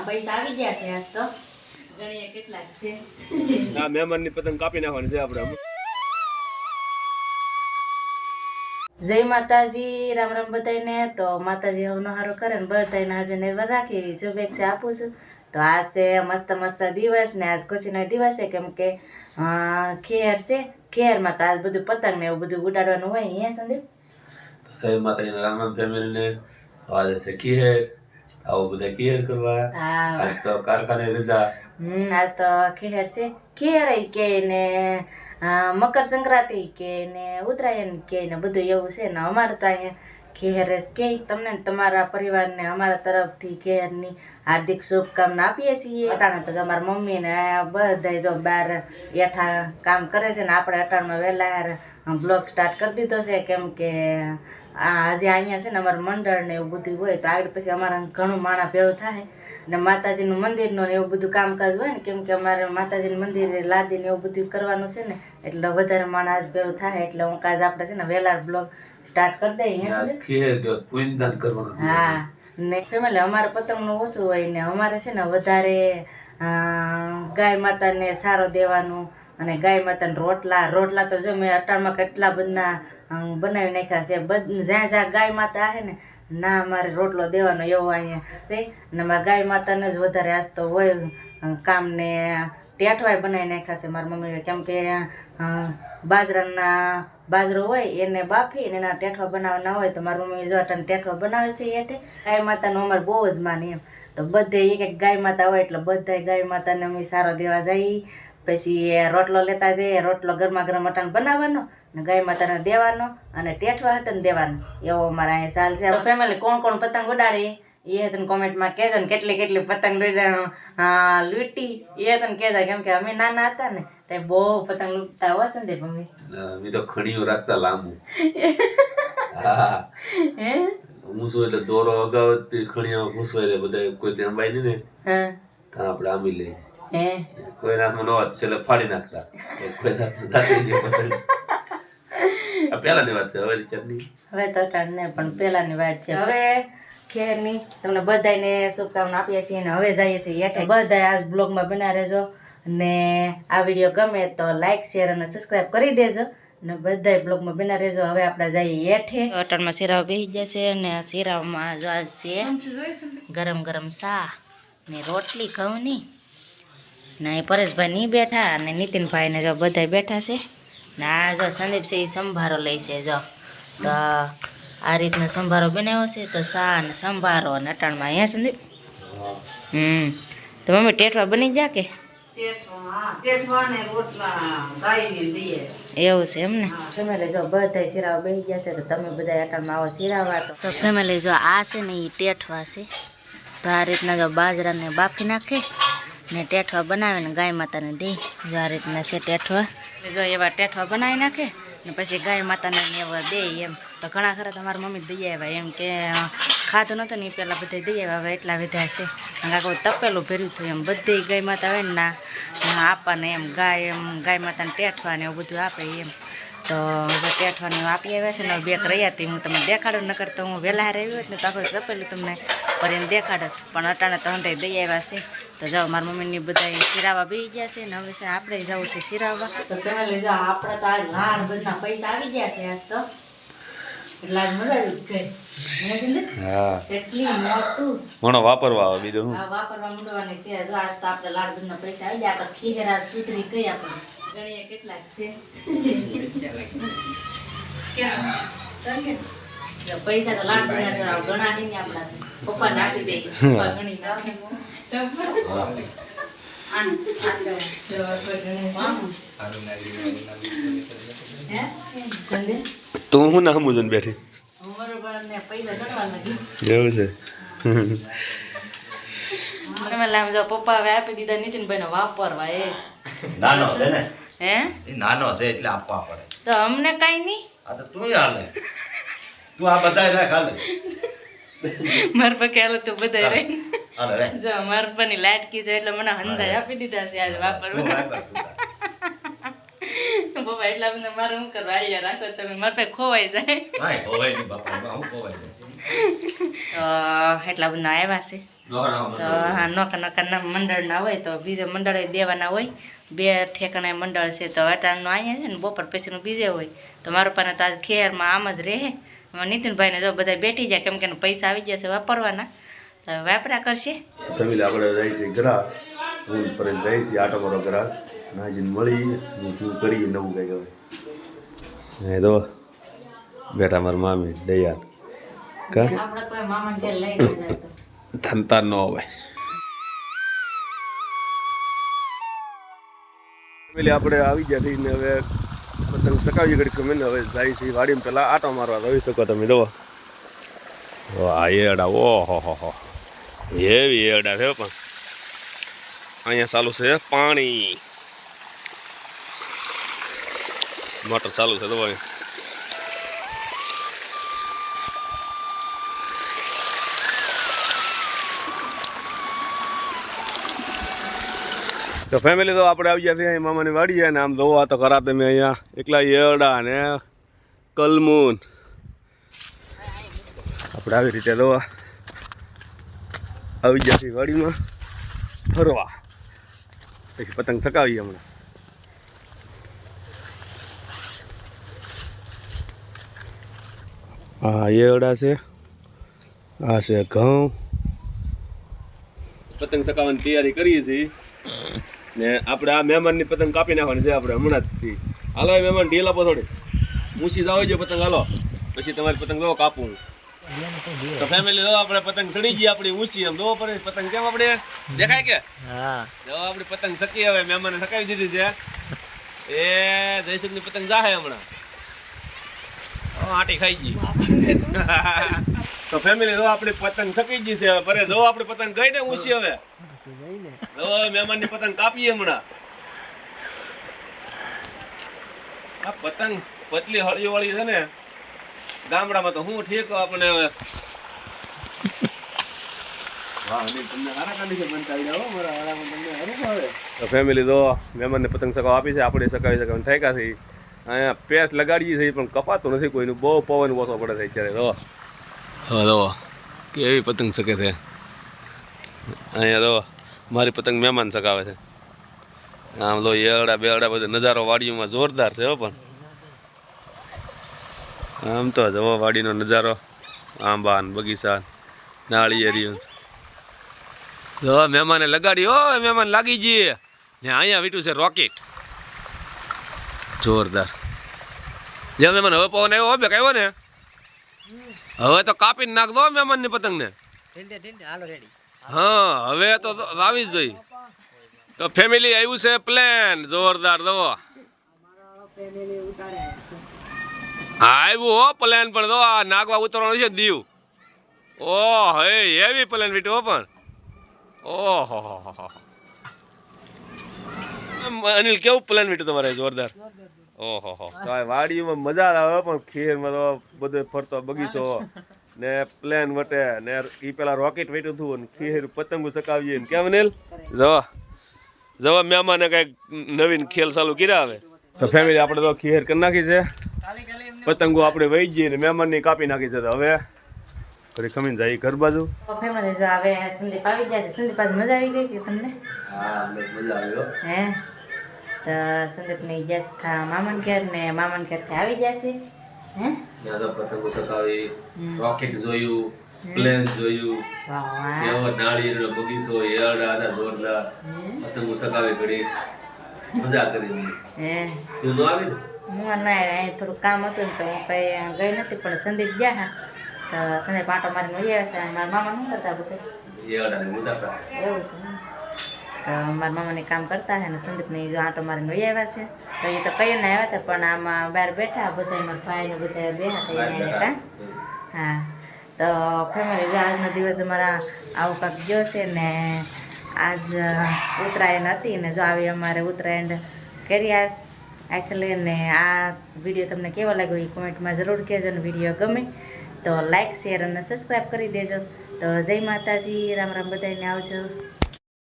પૈસા આવી ગયા છે આજ તો ગણીએ કેટલાક છે આ મહેમાનની પતંગ કાપી નાખવાની છે આપણે જય માતાજી રામ રામ બધાને તો માતાજી હવનો હારો કરે ને બધાને હાજર નિર્ભર રાખી એવી શુભેચ્છા આપું છું તો આજ છે મસ્ત મસ્ત દિવસ ને આજ ખુશીનો દિવસ છે કેમ કે ખેર છે ખેરમાં તો આજ બધું પતંગ ને એવું બધું ઉડાડવાનું હોય અહીંયા સંદીપ તો સાહેબ માતાજીના રામ રામ ફેમિલીને આજે છે ખેર આવો બધા ખેર કરવા આજ તો કારખાને રજા આજ તો ખેર છે ખેર કે ને મકર સંક્રાંતિ કે ને ઉત્તરાયણ કે ને બધું એવું છે ને અમારે તો અહીંયા ખેર કે તમને તમારા પરિવારને અમારા તરફથી ખેરની હાર્દિક શુભકામના આપીએ છીએ અટાણે તો અમારા મમ્મી ને બધા જો બહાર એઠા કામ કરે છે ને આપણે અટાણમાં વહેલા બ્લોગ સ્ટાર્ટ કરી દીધો છે કેમ કે હજી અહીંયા છે ને અમારું મંડળ ને એવું બધું હોય તો આગળ પછી અમારે ઘણું માણા ભેળું થાય ને માતાજીનું મંદિરનું ને એવું બધું કામકાજ હોય ને કેમ કે અમારે માતાજીનું મંદિર લાદીને એવું બધું કરવાનું છે ને એટલે વધારે માણા આજ ભેળું થાય એટલે હું કાજ આપણે છે ને વહેલા બ્લોગ સ્ટાર્ટ કરી દઈએ હા ને ફેમિલી અમારે પતંગનું ઓછું હોય ને અમારે છે ને વધારે ગાય માતાને સારો દેવાનું અને ગાય માતાને રોટલા તો જો મેં અટાણમાં કેટલા બધા બનાવી નાખ્યા છે જ્યાં જ્યાં ગાય માતા આવે ને ના અમારે રોટલો દેવાનો એવો અહીંયા છે અને મારા ગાય માતાને જ વધારે આજ તો હોય કામ ને ટેઠવાય બનાવી નાખ્યા છે મારા મમ્મીએ કેમ કે બાજરો હોય એને બાફી ને એના ટેઠવા બનાવવાના હોય તો મારી મમ્મી જો અટાણે ટેઠવા બનાવે છે એટલે ગાય માતાનું અમારે બહુ જ માને એમ તો બધે એક ગાય માતા હોય એટલે બધા ગાય માતાને અમે સારો દેવા જઈએ પછી રોટલો લેતા જઈએ રોટલો ગરમા ગરમ અટાણ બનાવવાનો ને ગાય માતાને દેવાનો અને ટેઠવા હતા ને દેવાનો એવો અમારે અહીંયા ચાલ છે ફેમિલી કોણ પતંગ ઉડાડે એ તને કોમેન્ટમાં કહેજો ને કેટલી પતંગ લૂંટી એ તને કહેજો કેમ કે અમે નાના હતા ને તે બહુ પતંગ લૂંટતા હોય છે ને મમ્મી અમે તો ખણીઓ રાખતા લાંબુ હા હે મૂસો એટલે દોરો અગાવતી ખણીઓ ઘૂસવાય રે બધા કોઈ ત્યાં અંબાઈ ને તો આપણે આંબી લઈએ હે કોઈ નાથમાં નો છેલ્લે ફાડી નાખતા કોઈ નાથમાં જાતી દે પતંગ આ પહેલાની વાત છે હવે ચટણી હવે તો ને પણ પહેલાની વાત છે હવે ખેરની તમને બધાને શુભકામના આપીએ છીએ અને હવે જઈએ છીએ હેઠે બધા આજ બ્લોગમાં બના રહેજો ને આ વિડીયો ગમે તો લાઈક શેર અને સબસ્ક્રાઈબ કરી દેજો ને બધા બ્લોગમાં બના રહેજો હવે આપણે જઈએ હેઠે અટણમાં શીરાવ બેસી જશે અને આ શીરાવમાં જો આજ છે ગરમ ચા ને રોટલી ઘઉંની ને પરેશભાઈ નહીં બેઠા અને નીતિનભાઈને જો બધા બેઠા છે ને આ જો સંદીપ છે એ સંભારો લે છે જો તો આ રીતનો સંભારો બનાવ્યો છે તો સા ને સંભારો અને અટાણમાં અહીંયા સંદીપ તો મમ્મી ટેટવા બની જા કે એવું છે એમ ને ફેમિલી જો બધા શીરાવા બેસી ગયા છે તો તમે બધા અટાણમાં આવો શીરાવા તો ફેમિલી જો આ છે ને એ ટેઠવા છે તો આ રીતના જો બાજરાને બાફી નાખે ને ટેઠવા બનાવીને ગાય માતાને દે જો આ રીતના છે ટેઠવા જો એવા ટેઠવા બનાવી નાખે ને પછી ગાય માતાને એવા દે એમ તો ઘણા ખરા તમારા મમ્મી દઈ આવ્યા એમ કે ખાધું નહોતું ને એ પહેલાં બધા દઈ આવ્યા હવે એટલા વિધા છે આખું તપેલું ભર્યું થયું એમ બધી ગાય માતા હોય ને ના આપવાને એમ ગાય માતાને ટેઠવા ને એવું બધું આપે એમ તો હવે ટેઠવાને આપી આવ્યા છે ને બેક રહ્યા હતી હું તમને દેખાડું નકર તો હું વહેલા આવી હોત ને તો આખું તપેલું તમને ભરીને દેખાડો પણ અટાણે તો હંધાઈ દઈ આવ્યા છે તો જાઓ મારા મમ્મીની બધા શીરાવા બેસી ગયા છે ને હવે છે આપણે જવું છે શીરાવા તો ફેમિલી જો આપણે તો આજ લાડ બધા પૈસા આવી ગયા છે આજ તો એટલે આજ મજા આવી ગઈ એટલી મોટું ઘણો વાપરવા આવે બીજું હું વાપરવા મૂકવાની છે જો આજ તો આપણે લાડ બધા પૈસા આવી ગયા તો ખીજરા સુધરી ગઈ આપણે ગણીએ કેટલાક છે પૈસા તો લાડ બધા છે ઘણા નહીં આપણા પપ્પાને આપી દે પપ્પા ઘણી નાખે તું હું ના સમજન બેઠી એવું છે પપ્પા હવે આપી દીધા નીતિનભાઈ વાપરવા એ નાનો છે ને હે નાનો છે એટલે આપવા પડે તો અમને કઈ નહીં આ તો તું હાલે તું આ બધા રાખ હાલે માર પા ખ્યાલ તો બધા રહી જો માર પાની લાટકી છે એટલે મને હંધાઈ આપી દીધા છે આજ વાપરવા પપ્પા એટલા બધા મારે શું કરવા આયા રાખો તમે માર પાસે ખોવાઈ જાય હા ખોવાઈ નહીં બાપા હું ખોવાઈ જાય એટલા બધા આવ્યા છે તો હા નોખા નોખા મંડળના હોય તો બીજા મંડળે દેવાના હોય 2 ઠેકાણા મંડળ છે તો અટાણનું અહીંયા છે ને બપોર પછીનું બીજે હોય તો મારા પાસે તો આજ ખેરમાં આમ જ રહે નીતિનભાઈને જો બધા બેઠી જાય કેમ કે પૈસા આવી જશે વાપરવાના તો વાપરા કરશે ફેમિલી આપણે જાય છે ઘરા હું પર જાય છે આટો મારો ઘરા નાજીને મળી હું કરી નવું કંઈક હવે તો બેટા મારા મામી દયા કા આપણે કોઈ મામા ઘેર લઈ જાય ધનતા ન હોય ફેમિલી આપણે આવી ગયા થઈને હવે પતંગ સકાવી ઘડી ગમે ને હવે જાય છે વાડીમાં પેલા આટો મારવા જોઈ શકો તમે જો આ એડા ઓહો હો એવી એડા છે પણ અહીંયા ચાલુ છે પાણી મોટર ચાલુ છે તો ભાઈ તો ફેમિલી તો આપણે આવી ગયા છીએ અહીં મામાની વાડી ને આમ જોવા તો ખરા તમે અહીંયા એકલા એરડા ને કલમૂન આપણે આવી રીતે જોવા આવી ગયા છીએ વાડીમાં ફરવા પછી પતંગ ચકાવીએ હમણાં આ એરડા છે આ છે ઘઉં પતંગ ચકાવવાની તૈયારી કરીએ છીએ ને આપણે આ મહેમાનની પતંગ કાપી નાખવાની છે આપણે હમણાં જ હાલો મહેમાન ઢીલ આપો થોડી મૂછી જાવ જો પતંગ હાલો પછી તમારી પતંગ દો કાપું તો ફેમિલી દો આપણે પતંગ સડી ગઈ આપણી ઊંચી એમ દો પડે પતંગ કેમ આપણે દેખાય કે હા દો આપણી પતંગ સકી હવે મહેમાને સકાવી દીધી છે એ જયસુખની પતંગ જાહે હમણાં આટી ખાઈ ગઈ તો ફેમિલી દો આપણી પતંગ સકી ગઈ છે હવે પરે દો આપણી પતંગ ગઈ ને ઊંચી હવે મહેમાનની પતંગ કાપીએ હમણાં આ પતંગ પતલી હળીઓ વાળી છે ને ગામડામાં તો હું ઠીક આપણે ફેમિલી તો મહેમાનને પતંગ સકાવ આપી છે આપણે સકાવી શકવાનું ઠેકા છે અહીંયા પેસ લગાડીએ છીએ પણ કપાતું નથી કોઈનું બહુ પવન ઓછો પડે છે અત્યારે તો હા કેવી પતંગ શકે છે અહીંયા તો મારી પતંગ મહેમાન ચકાવે છે આમ લો એરડા બેરડા બધો નજારો વાડીઓમાં જોરદાર છે હો પણ આમ તો જવો વાડીનો નજારો આંબા ને બગીચા નાળિયેરિયું જો મહેમાને લગાડી હો મહેમાન લાગી જઈએ ને અહીંયા વીટું છે રોકેટ જોરદાર જે મહેમાન હવે પવન આવ્યો બે આવ્યો ને હવે તો કાપીને નાખ દો મહેમાનની પતંગને હા હવે તો આવી જ જોઈ તો ફેમિલી આવ્યું છે પ્લેન જોરદાર દો આવ્યું હો પ્લેન પણ દો આ નાગવા ઉતરવાનું છે દીવ ઓ હે એવી પ્લેન વીટો પણ ઓહો અનિલ કેવું પ્લેન વીટું તમારે જોરદાર ઓહો વાડીમાં મજા આવે પણ ખીરમાં તો બધો ફરતો બગીચો ને પ્લેન વટે ને એ પેલા રોકેટ વેટ્યું હતું ને ખીર પતંગો ચકાવીએ ને કેમ અનિલ જવા મહેમાને કઈક નવીન ખેલ ચાલુ કર્યા આવે તો ફેમિલી આપણે તો ખીર કરી નાખી છે પતંગો આપણે વહી જઈએ ને મહેમાનની કાપી નાખી છે તો હવે ફરી ખમીને જાય ઘર બાજુ ફેમિલી જો હવે સંદીપ આવી ગયા છે સંદીપ આજ મજા આવી ગઈ કે તમને હા મજા આવ્યો હે તો સંદીપને ગયા મામન ઘેર ને મામન ઘેરથી આવી જશે હે મેં પતંગો ચકાવી રોકેટ જોયું પ્લેન જોયું એવો નાળિયેરનો બગીચો એરડા હતા જોરદાર પતંગો ચકાવી ઘડી મજા કરી હે તું નો આવી હું ના થોડું કામ હતું ને તો હું કઈ ગઈ નથી પણ સંદીપ ગયા હા તો સંદીપ આંટો મારીને વહી આવ્યા છે મારા મામા શું કરતા બધે એરડા ને મુદાફા એવું છે તો મારા મામાને કામ કરતા હે ને સંદીપને જો આંટો મારીને વહી આવ્યા છે તો એ તો કઈ ના આવ્યા હતા પણ આમાં બહાર બેઠા બધા મારા ભાઈ ને બધા બેઠા હતા કા હા તો ફેમિલી જો આજનો દિવસ અમારા આવું કાંક ગયો છે ને આજ ઉત્તરાયણ હતી ને જો આવી અમારે ઉત્તરાયણ કર્યા આખલે ને આ વિડીયો તમને કેવો લાગ્યો એ કોમેન્ટમાં જરૂર કહેજો ને વિડીયો ગમે તો લાઇક શેર અને સબસ્ક્રાઈબ કરી દેજો તો જય માતાજી રામ રામ બધાને આવજો